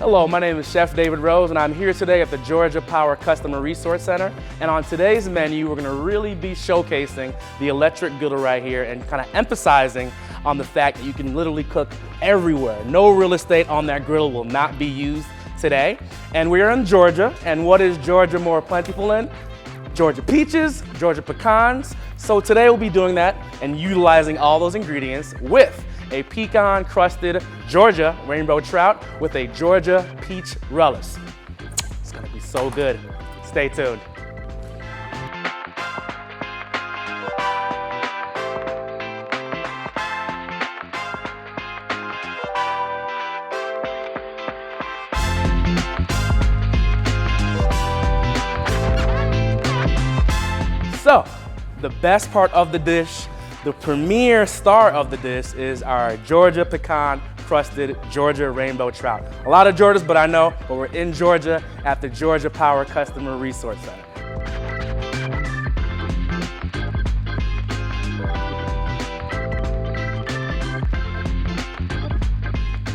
Hello, my name is Chef David Rose, and I'm here today at the Georgia Power Customer Resource Center. And on today's menu, we're going to really be showcasing the electric griddle right here and kind of emphasizing on the fact that you can literally cook everywhere. No real estate on that griddle will not be used today. And we are in Georgia, and what is Georgia more plentiful in? Georgia peaches, Georgia pecans. So today we'll be doing that and utilizing all those ingredients with a pecan-crusted Georgia rainbow trout with a Georgia peach relish. It's gonna be so good. Stay tuned. So, the best part of the dish, the premier star of the dish, is our Georgia pecan-crusted Georgia rainbow trout. A lot of Georgias, but I know, but we're in Georgia at the Georgia Power Customer Resource Center.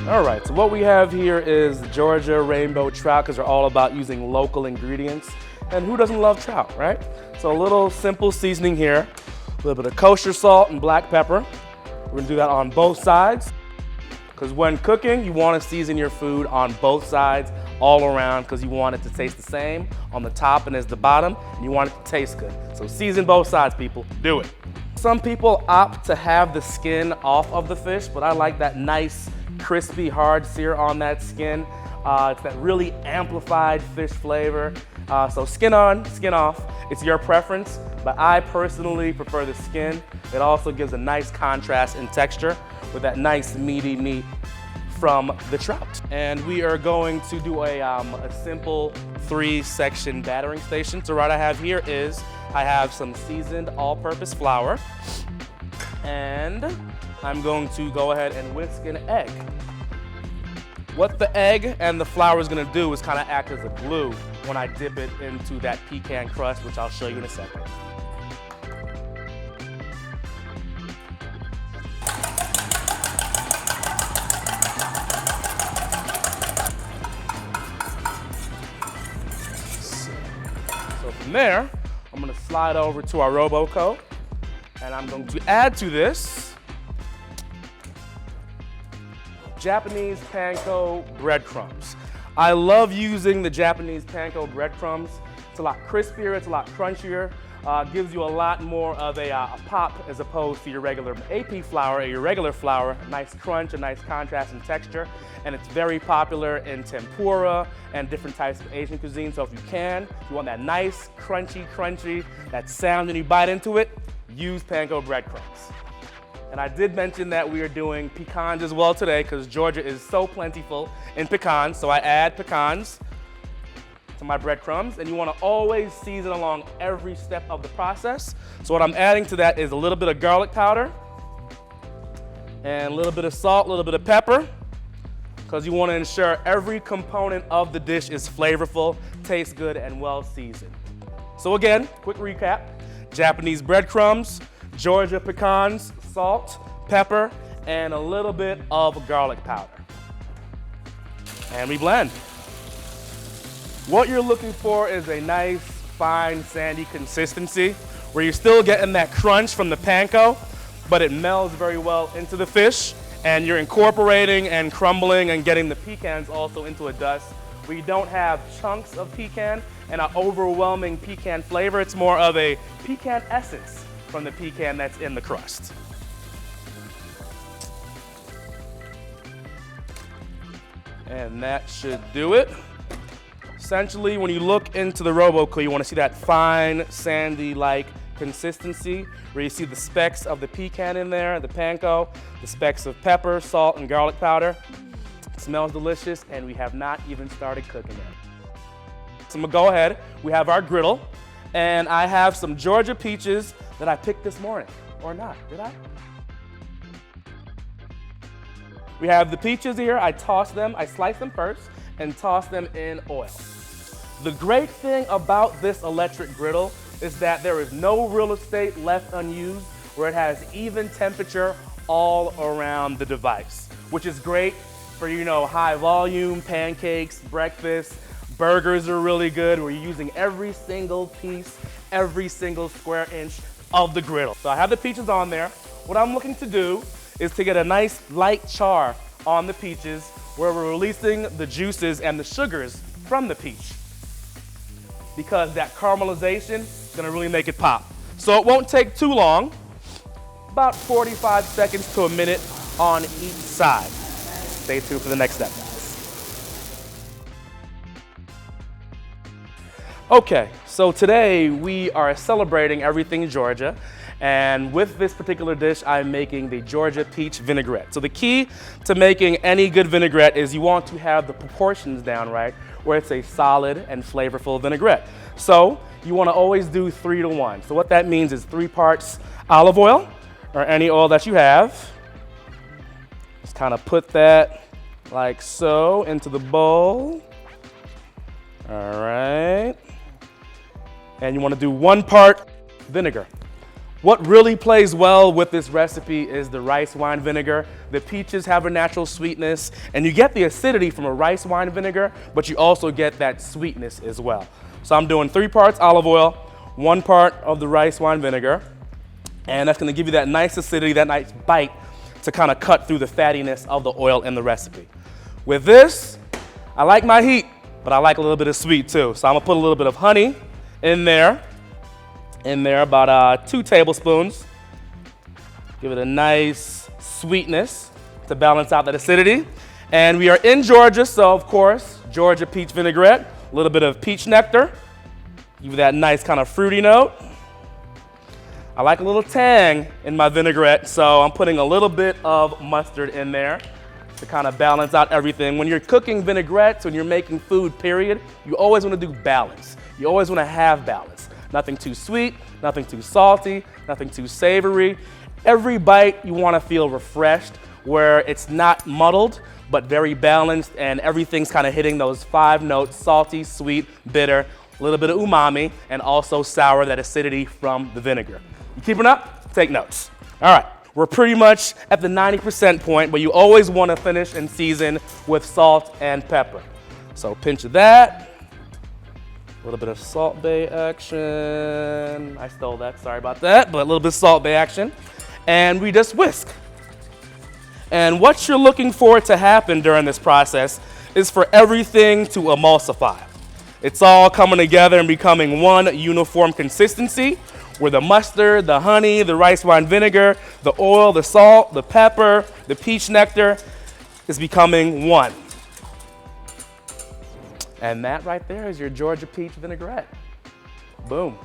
All right, so what we have here is Georgia rainbow trout, because we're all about using local ingredients. And who doesn't love trout, right? So a little simple seasoning here, a little bit of kosher salt and black pepper. We're gonna do that on both sides, because when cooking, you wanna season your food on both sides, all around, because you want it to taste the same on the top and as the bottom, and you want it to taste good. So season both sides, people, do it. Some people opt to have the skin off of the fish, but I like that nice, crispy, hard sear on that skin. It's that really amplified fish flavor. So skin on, skin off, it's your preference, but I personally prefer the skin. It also gives a nice contrast in texture with that nice meaty meat from the trout. And we are going to do a simple 3-section battering station. So what I have here is, I have some seasoned all-purpose flour, and I'm going to go ahead and whisk an egg. What the egg and the flour is gonna do is kind of act as a glue when I dip it into that pecan crust, which I'll show you in a second. So from there, I'm gonna slide over to our Roboco, and I'm going to add to this Japanese panko breadcrumbs. I love using the Japanese panko breadcrumbs. It's a lot crispier, it's a lot crunchier, gives you a lot more of a pop as opposed to your regular AP flour or your regular flour. Nice crunch, a nice contrast in texture, and it's very popular in tempura and different types of Asian cuisine. So if you want that nice, crunchy, that sound when you bite into it, use panko breadcrumbs. And I did mention that we are doing pecans as well today, because Georgia is so plentiful in pecans. So I add pecans to my breadcrumbs, and you want to always season along every step of the process. So what I'm adding to that is a little bit of garlic powder and a little bit of salt, a little bit of pepper, because you want to ensure every component of the dish is flavorful, tastes good, and well seasoned. So again, quick recap: Japanese breadcrumbs, Georgia pecans, salt, pepper, and a little bit of garlic powder. And we blend. What you're looking for is a nice, fine, sandy consistency where you're still getting that crunch from the panko, but it melds very well into the fish, and you're incorporating and crumbling and getting the pecans also into a dust. We don't have chunks of pecan and an overwhelming pecan flavor. It's more of a pecan essence from the pecan that's in the crust. And that should do it. Essentially, when you look into the Roboco, you want to see that fine, sandy-like consistency, where you see the specks of the pecan in there, the panko, the specks of pepper, salt, and garlic powder. It smells delicious, and we have not even started cooking it. So I'm gonna go ahead. We have our griddle, and I have some Georgia peaches that I picked this morning. Or not, did I? We have the peaches here. I slice them first and toss them in oil. The great thing about this electric griddle is that there is no real estate left unused, where it has even temperature all around the device, which is great for, you know, high volume, pancakes, breakfast. Burgers are really good. We're using every single piece, every single square inch of the griddle. So I have the peaches on there. What I'm looking to do is to get a nice light char on the peaches where we're releasing the juices and the sugars from the peach, because that caramelization is gonna really make it pop. So it won't take too long, about 45 seconds to a minute on each side. Stay tuned for the next step, guys. Okay, so today we are celebrating everything Georgia, and with this particular dish, I'm making the Georgia peach vinaigrette. So the key to making any good vinaigrette is you want to have the proportions down right, where it's a solid and flavorful vinaigrette. So you want to always do 3 to 1. So what that means is 3 parts olive oil, or any oil that you have. Just kind of put that like so into the bowl. All right. And you want to do 1 part vinegar. What really plays well with this recipe is the rice wine vinegar. The peaches have a natural sweetness, and you get the acidity from a rice wine vinegar, but you also get that sweetness as well. So I'm doing 3 parts olive oil, 1 part of the rice wine vinegar, and that's gonna give you that nice acidity, that nice bite to kind of cut through the fattiness of the oil in the recipe. With this, I like my heat, but I like a little bit of sweet too. So I'm gonna put a little bit of honey in there, about 2 tablespoons. Give it a nice sweetness to balance out that acidity. And we are in Georgia, so of course, Georgia peach vinaigrette, a little bit of peach nectar, give you that nice kind of fruity note. I like a little tang in my vinaigrette, so I'm putting a little bit of mustard in there to kind of balance out everything. When you're cooking vinaigrettes, when you're making food, period, you always want to do balance. You always want to have balance. Nothing too sweet, nothing too salty, nothing too savory. Every bite you want to feel refreshed, where it's not muddled, but very balanced, and everything's kind of hitting those 5 notes: salty, sweet, bitter, a little bit of umami, and also sour, that acidity from the vinegar. You keeping up? Take notes. All right, we're pretty much at the 90% point, but you always want to finish and season with salt and pepper. So pinch of that. A little bit of Salt Bay action. I stole that, sorry about that, but a little bit of Salt Bay action. And we just whisk. And what you're looking for to happen during this process is for everything to emulsify. It's all coming together and becoming one uniform consistency, where the mustard, the honey, the rice wine vinegar, the oil, the salt, the pepper, the peach nectar is becoming one. And that right there is your Georgia peach vinaigrette. Boom.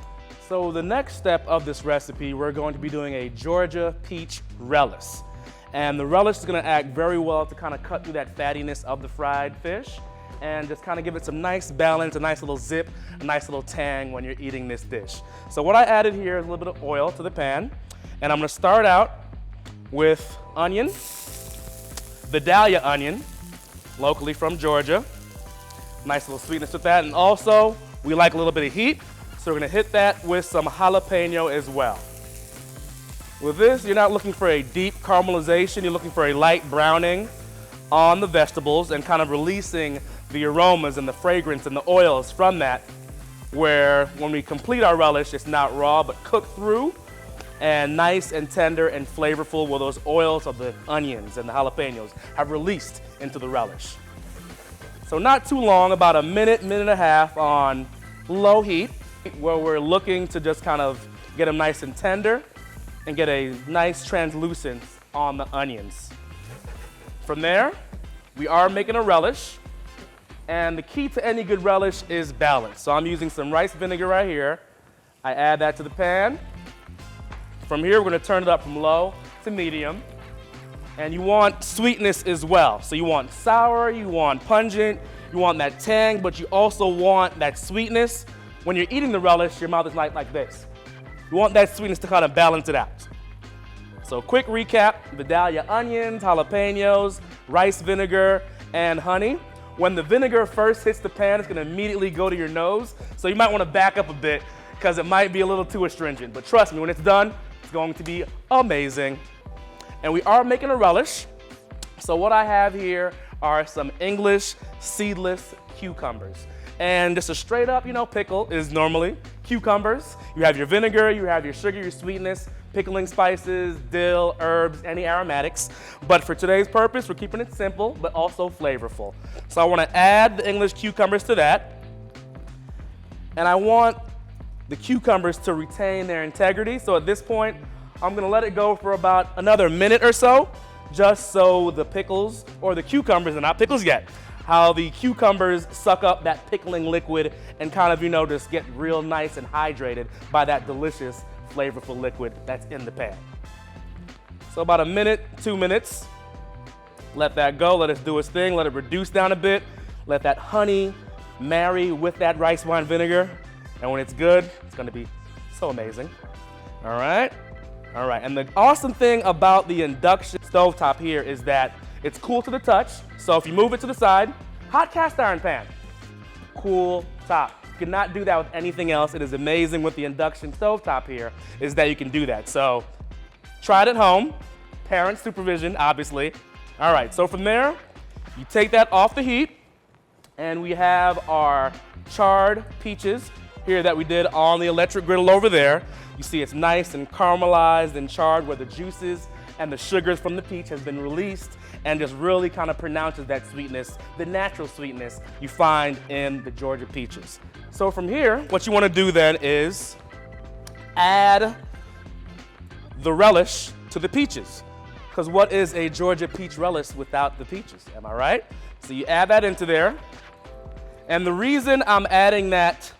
So the next step of this recipe, we're going to be doing a Georgia peach relish. And the relish is gonna act very well to kind of cut through that fattiness of the fried fish and just kind of give it some nice balance, a nice little zip, a nice little tang when you're eating this dish. So what I added here is a little bit of oil to the pan, and I'm gonna start out with onion, Vidalia onion, locally from Georgia. Nice little sweetness with that, and also we like a little bit of heat, so we're gonna hit that with some jalapeno as well. With this, you're not looking for a deep caramelization, you're looking for a light browning on the vegetables and kind of releasing the aromas and the fragrance and the oils from that, where when we complete our relish, it's not raw but cooked through and nice and tender and flavorful, where those oils of the onions and the jalapenos have released into the relish. So not too long, about a minute, minute and a half on low heat, where we're looking to just kind of get them nice and tender and get a nice translucence on the onions. From there, we are making a relish, and the key to any good relish is balance. So I'm using some rice vinegar right here. I add that to the pan. From here, we're gonna turn it up from low to medium. And you want sweetness as well. So you want sour, you want pungent, you want that tang, but you also want that sweetness. When you're eating the relish, your mouth is like this. You want that sweetness to kind of balance it out. So quick recap: Vidalia onions, jalapenos, rice vinegar, and honey. When the vinegar first hits the pan, it's gonna immediately go to your nose. So you might wanna back up a bit because it might be a little too astringent. But trust me, when it's done, it's going to be amazing. And we are making a relish. So what I have here are some English seedless cucumbers. And just a straight up, pickle is normally cucumbers. You have your vinegar, you have your sugar, your sweetness, pickling spices, dill, herbs, any aromatics. But for today's purpose, we're keeping it simple, but also flavorful. So I want to add the English cucumbers to that. And I want the cucumbers to retain their integrity. So at this point, I'm going to let it go for about another minute or so, just so the pickles, or the cucumbers, and not pickles yet, how the cucumbers suck up that pickling liquid and kind of, just get real nice and hydrated by that delicious, flavorful liquid that's in the pan. So about a minute, 2 minutes, let that go, let it do its thing, let it reduce down a bit, let that honey marry with that rice wine vinegar, and when it's good, it's gonna be so amazing. All right, and the awesome thing about the induction stovetop here is that it's cool to the touch, so if you move it to the side, hot cast iron pan, cool top. You cannot do that with anything else. It is amazing with the induction stovetop here, is that you can do that. So try it at home, parent supervision, obviously. All right, so from there, you take that off the heat, and we have our charred peaches here that we did on the electric griddle over there. You see it's nice and caramelized and charred where the juices and the sugars from the peach has been released and just really kind of pronounces that sweetness, the natural sweetness you find in the Georgia peaches. So from here, what you want to do then is add the relish to the peaches. Because what is a Georgia peach relish without the peaches? Am I right? So you add that into there. And the reason I'm adding that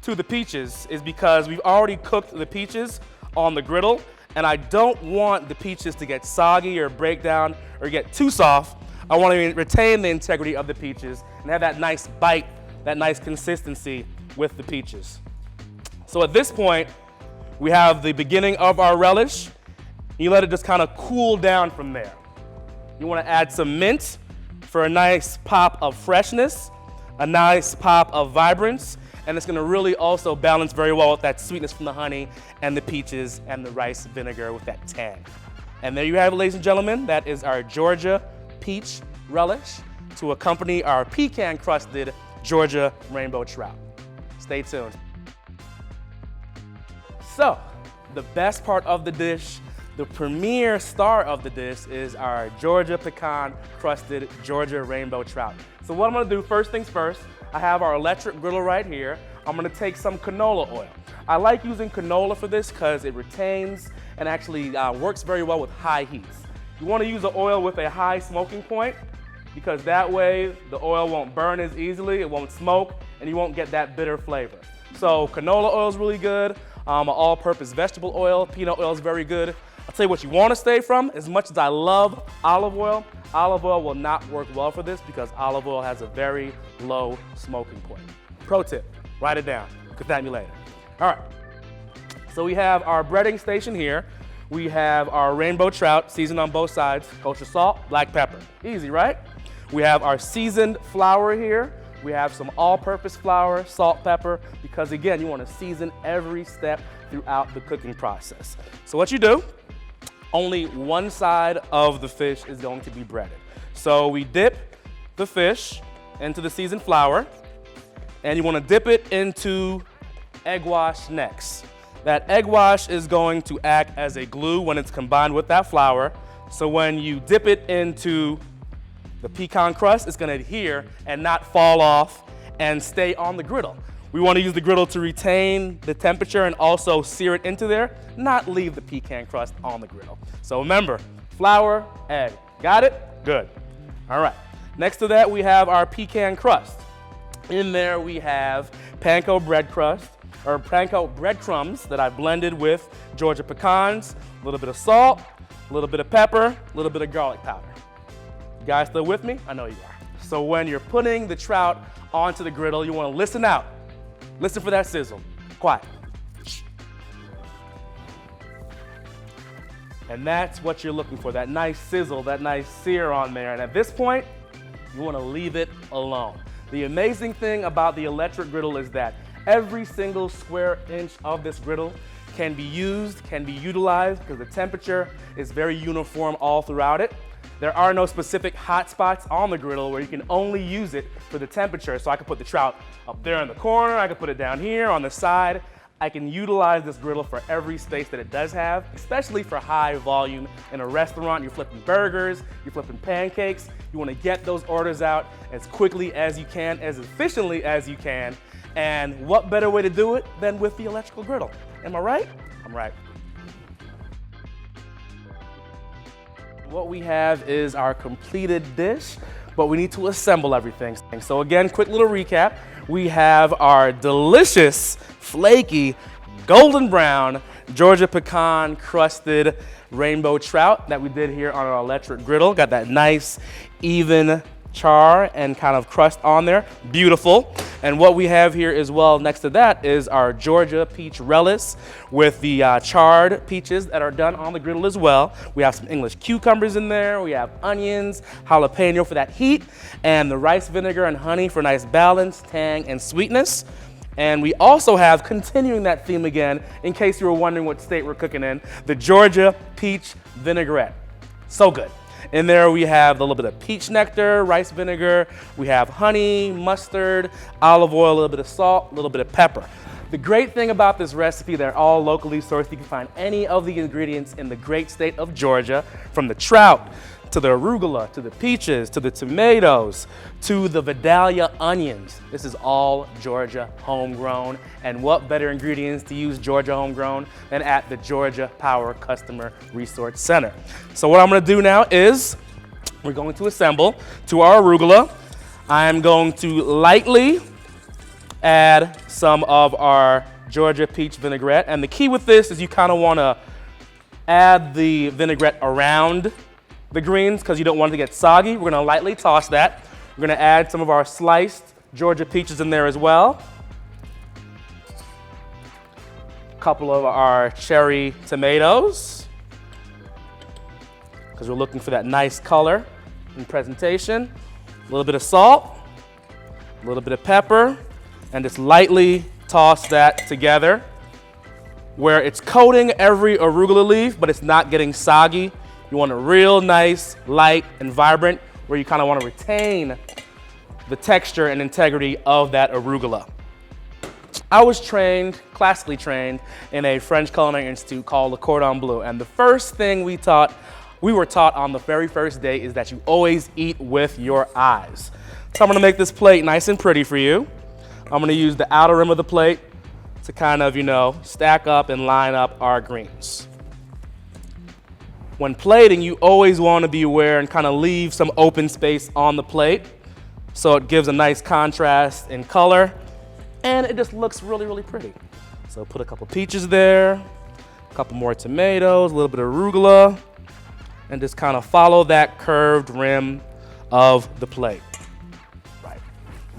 to the peaches is because we've already cooked the peaches on the griddle, and I don't want the peaches to get soggy or break down or get too soft. I want to retain the integrity of the peaches and have that nice bite, that nice consistency with the peaches. So at this point, we have the beginning of our relish. You let it just kind of cool down from there. You want to add some mint for a nice pop of freshness, a nice pop of vibrance, and it's going to really also balance very well with that sweetness from the honey and the peaches and the rice vinegar with that tang. And there you have it, ladies and gentlemen. That is our Georgia peach relish to accompany our pecan-crusted Georgia rainbow trout. Stay tuned. So, the best part of the dish, the premier star of the dish, is our Georgia pecan-crusted Georgia rainbow trout. So what I'm gonna do, first things first, I have our electric griddle right here. I'm gonna take some canola oil. I like using canola for this because it retains and actually works very well with high heats. You wanna use the oil with a high smoking point because that way the oil won't burn as easily, it won't smoke, and you won't get that bitter flavor. So canola oil is really good. All-purpose vegetable oil, peanut oil is very good. I'll tell you what you want to stay from. As much as I love olive oil will not work well for this because olive oil has a very low smoking point. Pro tip, write it down. Look at me later. All right, so we have our breading station here. We have our rainbow trout seasoned on both sides, kosher salt, black pepper. Easy, right? We have our seasoned flour here. We have some all-purpose flour, salt, pepper, because again, you want to season every step throughout the cooking process. So what you do, only one side of the fish is going to be breaded. So we dip the fish into the seasoned flour, and you want to dip it into egg wash next. That egg wash is going to act as a glue when it's combined with that flour. So when you dip it into the pecan crust, it's going to adhere and not fall off and stay on the griddle. We want to use the griddle to retain the temperature and also sear it into there, not leave the pecan crust on the griddle. So remember, flour, egg. Got it? Good. All right. Next to that, we have our pecan crust. In there, we have panko bread crust, or panko breadcrumbs that I blended with Georgia pecans, a little bit of salt, a little bit of pepper, a little bit of garlic powder. You guys still with me? I know you are. So when you're putting the trout onto the griddle, you want to listen out. Listen for that sizzle. Quiet. And that's what you're looking for, that nice sizzle, that nice sear on there. And at this point, you want to leave it alone. The amazing thing about the electric griddle is that every single square inch of this griddle can be used, can be utilized, because the temperature is very uniform all throughout it. There are no specific hot spots on the griddle where you can only use it for the temperature. So I could put the trout up there in the corner, I could put it down here on the side. I can utilize this griddle for every space that it does have, especially for high volume in a restaurant. You're flipping burgers, you're flipping pancakes. You want to get those orders out as quickly as you can, as efficiently as you can. And what better way to do it than with the electrical griddle? Am I right? I'm right. What we have is our completed dish, but we need to assemble everything. So again, quick little recap. We have our delicious, flaky, golden brown, Georgia pecan crusted rainbow trout that we did here on our electric griddle. Got that nice, even char and kind of crust on there. Beautiful. And what we have here as well next to that is our Georgia peach relish with the charred peaches that are done on the griddle as well. We have some English cucumbers in there. We have onions, jalapeno for that heat, and the rice vinegar and honey for nice balance, tang, and sweetness. And we also have, continuing that theme again, in case you were wondering what state we're cooking in, the Georgia peach vinaigrette. So good. In there we have a little bit of peach nectar, rice vinegar, we have honey, mustard, olive oil, a little bit of salt, a little bit of pepper. The great thing about this recipe, they're all locally sourced. You can find any of the ingredients in the great state of Georgia, from the trout, to the arugula, to the peaches, to the tomatoes, to the Vidalia onions. This is all Georgia homegrown. And what better ingredients to use Georgia homegrown than at the Georgia Power Customer Resource Center. So what I'm gonna do now is we're going to assemble to our arugula. I'm going to lightly add some of our Georgia peach vinaigrette. And the key with this is you kind of wanna add the vinaigrette around the greens because you don't want it to get soggy. We're gonna lightly toss that. We're gonna add some of our sliced Georgia peaches in there as well. A couple of our cherry tomatoes because we're looking for that nice color and presentation. A little bit of salt, a little bit of pepper, and just lightly toss that together where it's coating every arugula leaf, but it's not getting soggy. You want a real nice, light, and vibrant where you kind of want to retain the texture and integrity of that arugula. I was trained, classically trained, in a French culinary institute called Le Cordon Bleu, and the first thing we were taught on the very first day is that you always eat with your eyes. So I'm gonna make this plate nice and pretty for you. I'm gonna use the outer rim of the plate to kind of, stack up and line up our greens. When plating, you always want to be aware and kind of leave some open space on the plate so it gives a nice contrast in color and it just looks really, really pretty. So put a couple peaches there, a couple more tomatoes, a little bit of arugula, and just kind of follow that curved rim of the plate. Right.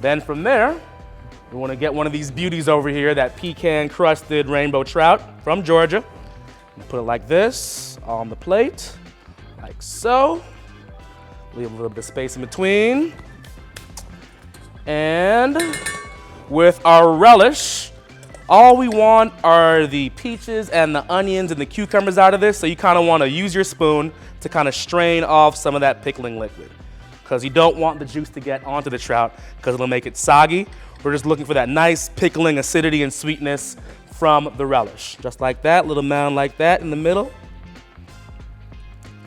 Then from there, we want to get one of these beauties over here, that pecan-crusted rainbow trout from Georgia. Put it like this on the plate, like so. Leave a little bit of space in between. And with our relish, all we want are the peaches and the onions and the cucumbers out of this, so you kind of want to use your spoon to kind of strain off some of that pickling liquid because you don't want the juice to get onto the trout because it'll make it soggy. We're just looking for that nice pickling acidity and sweetness from the relish. Just like that, little mound like that in the middle.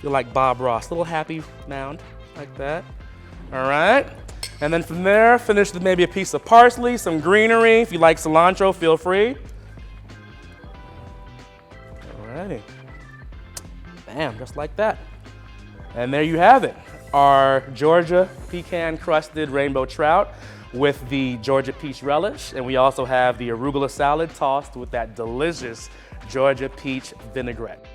Feel like Bob Ross, little happy mound like that. All right, and then from there, finish with maybe a piece of parsley, some greenery. If you like cilantro, feel free. All righty, bam, just like that. And there you have it, our Georgia pecan-crusted rainbow trout with the Georgia peach relish, and we also have the arugula salad tossed with that delicious Georgia peach vinaigrette.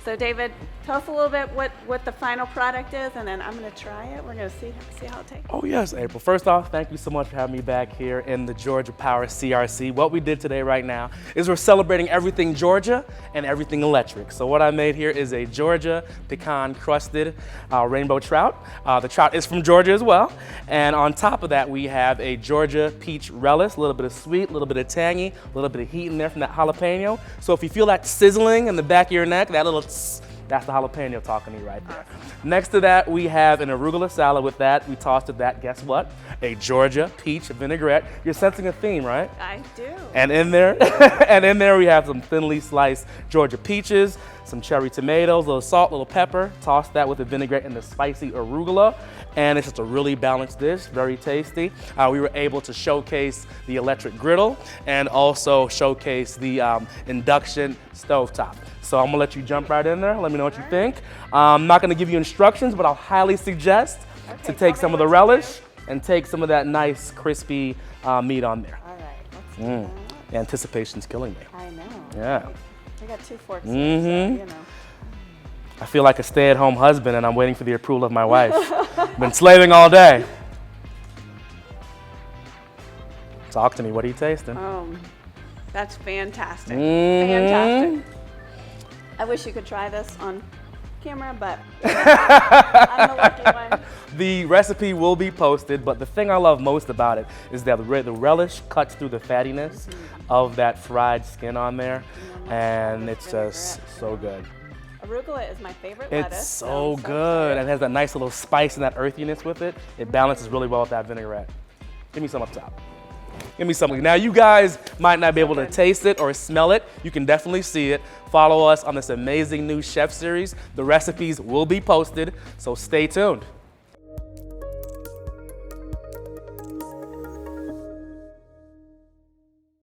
So David, Tell us a little bit what the final product is, and then I'm going to try it. We're going to see how it tastes. Oh yes, April. First off, thank you so much for having me back here in the Georgia Power CRC. What we did today right now is we're celebrating everything Georgia and everything electric. So what I made here is a Georgia pecan-crusted rainbow trout. The trout is from Georgia as well. And on top of that, we have a Georgia peach relish, a little bit of sweet, a little bit of tangy, a little bit of heat in there from that jalapeno. So if you feel that sizzling in the back of your neck, that little tss, that's the jalapeno talking to you right there. Next to that, we have an arugula salad with that. We tossed with that, guess what? A Georgia peach vinaigrette. You're sensing a theme, right? I do. And in there, we have some thinly sliced Georgia peaches, some cherry tomatoes, a little salt, a little pepper. Toss that with the vinaigrette and the spicy arugula. And it's just a really balanced dish, very tasty. We were able to showcase the electric griddle and also showcase the induction stovetop. So I'm gonna let you jump right in there. Let me know what you think. I'm not gonna give you instructions, but I'll highly suggest to take some of the relish and take some of that nice crispy meat on there. All right, let's do that. Anticipation's killing me. I know. Yeah. I got 2 forks here, so, you know. I feel like a stay-at-home husband and I'm waiting for the approval of my wife. Been slaving all day. Talk to me, what are you tasting? That's fantastic. Fantastic. I wish you could try this on camera, but I'm the lucky one. The recipe will be posted, but the thing I love most about it is that the relish cuts through the fattiness of that fried skin on there, and it's just so good. Arugula is my favorite lettuce. It's so good, and it has that nice little spice and that earthiness with it. It balances really well with that vinaigrette. Give me some up top. Give me something. Now you guys might not be able to taste it or smell it. You can definitely see it. Follow us on this amazing new chef series. The recipes will be posted, so stay tuned.